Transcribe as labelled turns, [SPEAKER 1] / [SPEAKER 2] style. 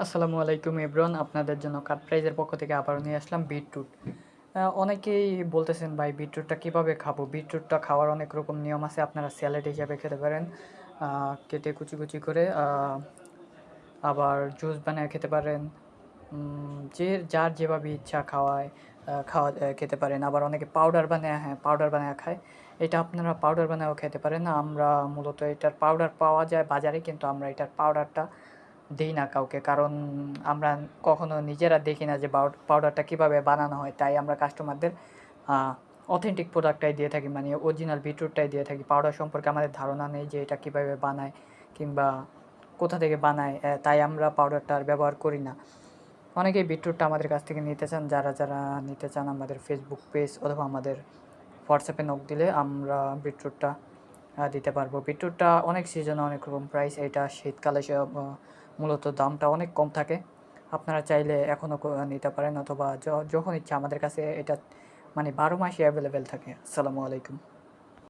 [SPEAKER 1] আসসালামু আলাইকুম এভরিওয়ান, আপনাদের জন্য কাট প্রাইজের পক্ষ থেকে আবারও নিয়ে আসলাম বিটরুট। অনেকেই বলতেছেন ভাই বিটরুটটা কীভাবে খাবো? বিটরুটটা খাওয়ার অনেক রকম নিয়ম আছে। আপনারা স্যালাড হিসাবে খেতে পারেন, কেটে কুচি কুচি করে, আবার জুস বানিয়ে খেতে পারেন। যে যার যেভাবে ইচ্ছা খেতে পারেন। আবার অনেকে পাউডার বানায়, হ্যাঁ, পাউডার বানায় খায়। এটা আপনারা পাউডার বানায়ও খেতে পারেন। আমরা মূলত এটার পাউডার পাওয়া যায় বাজারে, কিন্তু আমরা এটার পাউডারটা দেই না কাউকে, কারণ আমরা কখনো নিজেরা দেখি না যে পাউডারটা কীভাবে বানানো হয়। তাই আমরা কাস্টমারদের অথেন্টিক প্রোডাক্টটাই দিয়ে থাকি, মানে অরিজিনাল বিটরুটটাই দিয়ে থাকি। পাউডার সম্পর্কে আমাদের ধারণা নেই যে এটা কীভাবে বানায় কিংবা কোথা থেকে বানায়, তাই আমরা পাউডারটা আর ব্যবহার করি না। অনেকেই বিটরুটটা আমাদের কাছ থেকে নিতে চান। যারা নিতে চান আমাদের ফেসবুক পেজ অথবা আমাদের হোয়াটসঅ্যাপে নক দিলে আমরা বিটরুটটা দিতে পারবো। বিটরুটটা অনেক সিজনে অনেক রকম প্রাইস। এটা শীতকালে মূলত দামটা অনেক কম থাকে। আপনারা চাইলে এখনও নিতে পারেন, অথবা যখন ইচ্ছা আমাদের কাছে এটা মানে 12 মাসই অ্যাভেলেবেল থাকে। আসসালামু আলাইকুম।